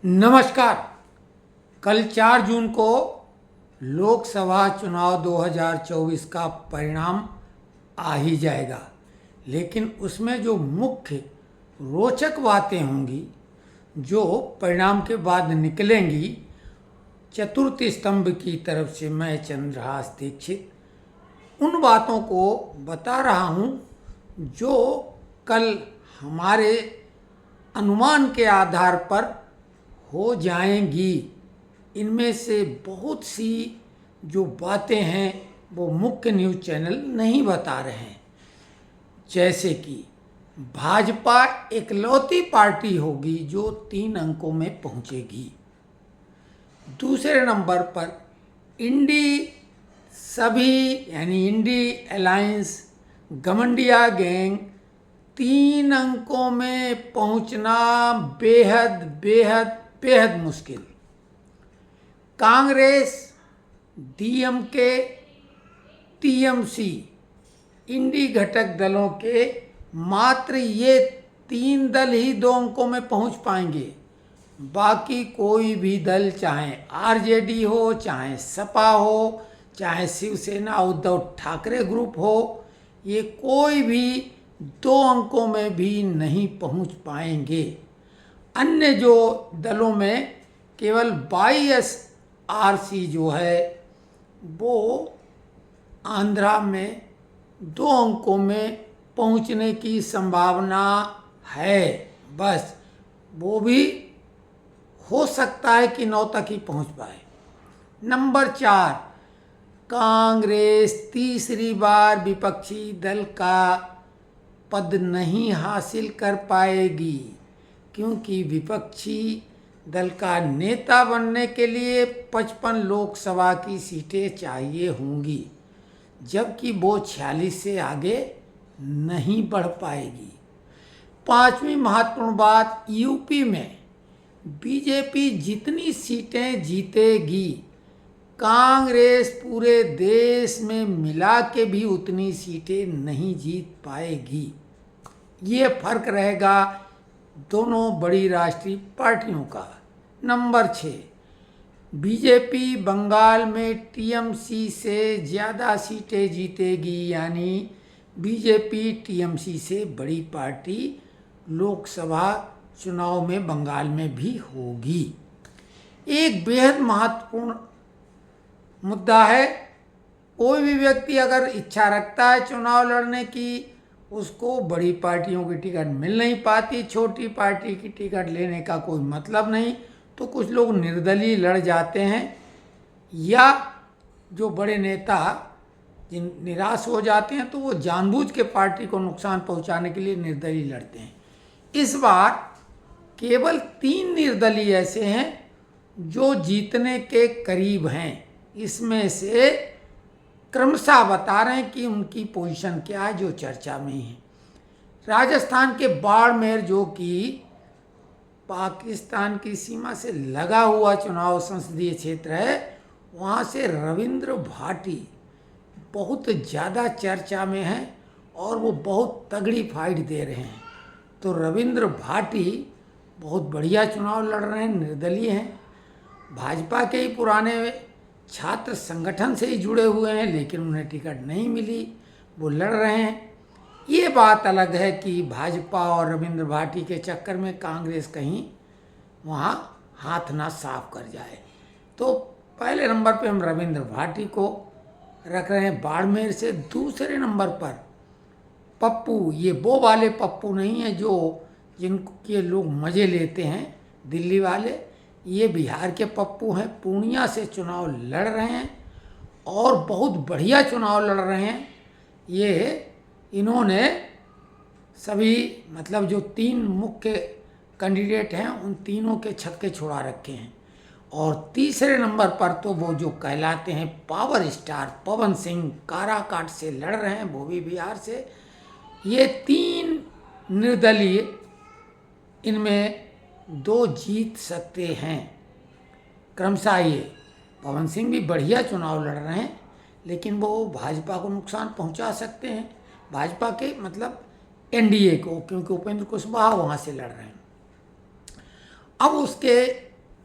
नमस्कार। कल 4 जून को लोकसभा चुनाव 2024 का परिणाम आ ही जाएगा, लेकिन उसमें जो मुख्य रोचक बातें होंगी जो परिणाम के बाद निकलेंगी, चतुर्थ स्तंभ की तरफ से मैं चंद्रहास दीक्षित उन बातों को बता रहा हूँ जो कल हमारे अनुमान के आधार पर हो जाएंगी। इनमें से बहुत सी जो बातें हैं वो मुख्य न्यूज़ चैनल नहीं बता रहे हैं, जैसे कि भाजपा इकलौती पार्टी होगी जो 3 अंकों में पहुंचेगी। दूसरे नंबर पर इंडी अलायंस गमंडिया गैंग 3 अंकों में पहुंचना बेहद बेहद बेहद मुश्किल। कांग्रेस, डीएमके, टीएमसी इंडी घटक दलों के मात्र ये 3 दल ही 2 अंकों में पहुंच पाएंगे। बाकी कोई भी दल, चाहे आरजेडी हो, चाहे सपा हो, चाहे शिवसेना उद्धव ठाकरे ग्रुप हो, ये कोई भी 2 अंकों में भी नहीं पहुंच पाएंगे। अन्य जो दलों में केवल YSRC जो है वो आंध्रा में 2 अंकों में पहुंचने की संभावना है। बस वो भी हो सकता है कि 9 तक ही पहुंच पाए। नंबर 4, कांग्रेस तीसरी बार विपक्षी दल का पद नहीं हासिल कर पाएगी, क्योंकि विपक्षी दल का नेता बनने के लिए 55 लोकसभा की सीटें चाहिए होंगी, जबकि वो 46 से आगे नहीं बढ़ पाएगी। 5वीं महत्वपूर्ण बात, यूपी में बीजेपी जितनी सीटें जीतेगी, कांग्रेस पूरे देश में मिला के भी उतनी सीटें नहीं जीत पाएगी। ये फर्क रहेगा दोनों बड़ी राष्ट्रीय पार्टियों का। नंबर 6, बीजेपी बंगाल में टीएमसी से ज़्यादा सीटें जीतेगी, यानी बीजेपी टीएमसी से बड़ी पार्टी लोकसभा चुनाव में बंगाल में भी होगी। एक बेहद महत्वपूर्ण मुद्दा है, कोई भी व्यक्ति अगर इच्छा रखता है चुनाव लड़ने की, उसको बड़ी पार्टियों की टिकट मिल नहीं पाती, छोटी पार्टी की टिकट लेने का कोई मतलब नहीं, तो कुछ लोग निर्दलीय लड़ जाते हैं, या जो बड़े नेता जिन निराश हो जाते हैं तो वो जानबूझ के पार्टी को नुकसान पहुंचाने के लिए निर्दलीय लड़ते हैं। इस बार केवल 3 निर्दलीय ऐसे हैं जो जीतने के करीब हैं। इसमें से क्रमशः बता रहे हैं कि उनकी पोजीशन क्या है जो चर्चा में है। राजस्थान के बाड़मेर, जो कि पाकिस्तान की सीमा से लगा हुआ चुनाव संसदीय क्षेत्र है, वहाँ से रविंद्र भाटी बहुत ज़्यादा चर्चा में हैं और वो बहुत तगड़ी फाइट दे रहे हैं। तो रविंद्र भाटी बहुत बढ़िया चुनाव लड़ रहे हैं, निर्दलीय हैं, भाजपा के ही पुराने छात्र संगठन से ही जुड़े हुए हैं, लेकिन उन्हें टिकट नहीं मिली, वो लड़ रहे हैं। ये बात अलग है कि भाजपा और रविंद्र भाटी के चक्कर में कांग्रेस कहीं वहाँ हाथ ना साफ कर जाए। तो पहले नंबर पे हम रविंद्र भाटी को रख रहे हैं बाड़मेर से। दूसरे नंबर पर पप्पू, ये वो वाले पप्पू नहीं है जो जिनके लोग मज़े लेते हैं दिल्ली वाले, ये बिहार के पप्पू हैं, पूर्णिया से चुनाव लड़ रहे हैं और बहुत बढ़िया चुनाव लड़ रहे हैं। इन्होंने सभी, मतलब जो 3 मुख्य कैंडिडेट हैं, उन तीनों के छक्के छुड़ा रखे हैं। और तीसरे नंबर पर तो वो जो कहलाते हैं पावर स्टार पवन सिंह, काराकाट से लड़ रहे हैं, वो भी बिहार से। ये 3 निर्दलीय, इनमें 2 जीत सकते हैं क्रमशः। ये पवन सिंह भी बढ़िया चुनाव लड़ रहे हैं, लेकिन वो भाजपा को नुकसान पहुंचा सकते हैं, भाजपा के मतलब एनडीए को, क्योंकि उपेंद्र कुशवाहा वहाँ से लड़ रहे हैं। अब उसके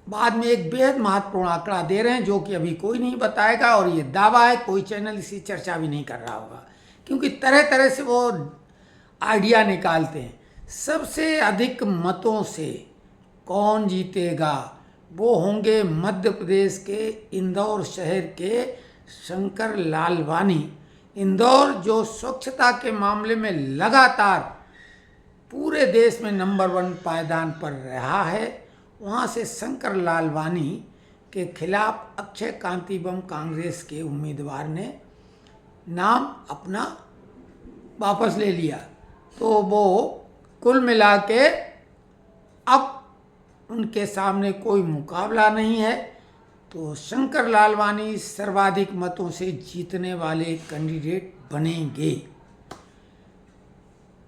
बाद में एक बेहद महत्वपूर्ण आंकड़ा दे रहे हैं जो कि अभी कोई नहीं बताएगा, और ये दावा है, कोई चैनल इसी चर्चा भी नहीं कर रहा होगा, क्योंकि तरह तरह से वो आइडिया निकालते हैं। सबसे अधिक मतों से कौन जीतेगा? वो होंगे मध्य प्रदेश के इंदौर शहर के शंकर लालवानी। इंदौर जो स्वच्छता के मामले में लगातार पूरे देश में नंबर 1 पायदान पर रहा है, वहाँ से शंकर लालवानी के खिलाफ अक्षय कांतिबम कांग्रेस के उम्मीदवार ने नाम अपना वापस ले लिया। तो वो कुल मिला के अब उनके सामने कोई मुकाबला नहीं है। तो शंकर लालवानी सर्वाधिक मतों से जीतने वाले कैंडिडेट बनेंगे।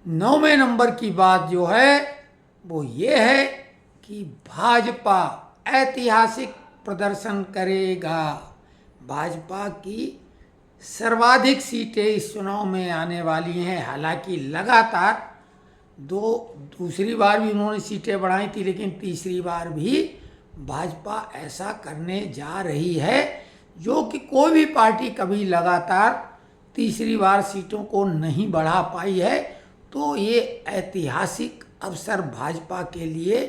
9वें नंबर की बात जो है वो ये है कि भाजपा ऐतिहासिक प्रदर्शन करेगा। भाजपा की सर्वाधिक सीटें इस चुनाव में आने वाली हैं। हालांकि लगातार दूसरी बार भी उन्होंने सीटें बढ़ाई थी, लेकिन तीसरी बार भी भाजपा ऐसा करने जा रही है जो कि कोई भी पार्टी कभी लगातार तीसरी बार सीटों को नहीं बढ़ा पाई है। तो ये ऐतिहासिक अवसर भाजपा के लिए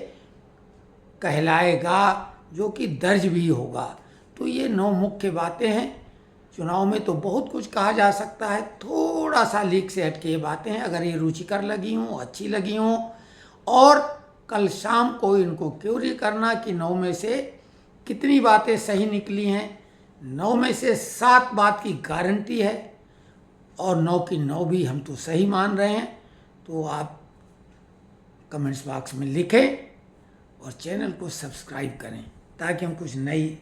कहलाएगा, जो कि दर्ज भी होगा। तो ये 9 मुख्य बातें हैं। चुनाव में तो बहुत कुछ कहा जा सकता है, थोड़ा सा लीक से हटके ये बातें हैं। अगर ये रुचिकर लगी हों, अच्छी लगी हों, और कल शाम को इनको क्यूरी करना कि 9 में से कितनी बातें सही निकली हैं। 9 में से 7 बात की गारंटी है, और 9 की 9 भी हम तो सही मान रहे हैं। तो आप कमेंट्स बॉक्स में लिखें और चैनल को सब्सक्राइब करें ताकि हम कुछ नई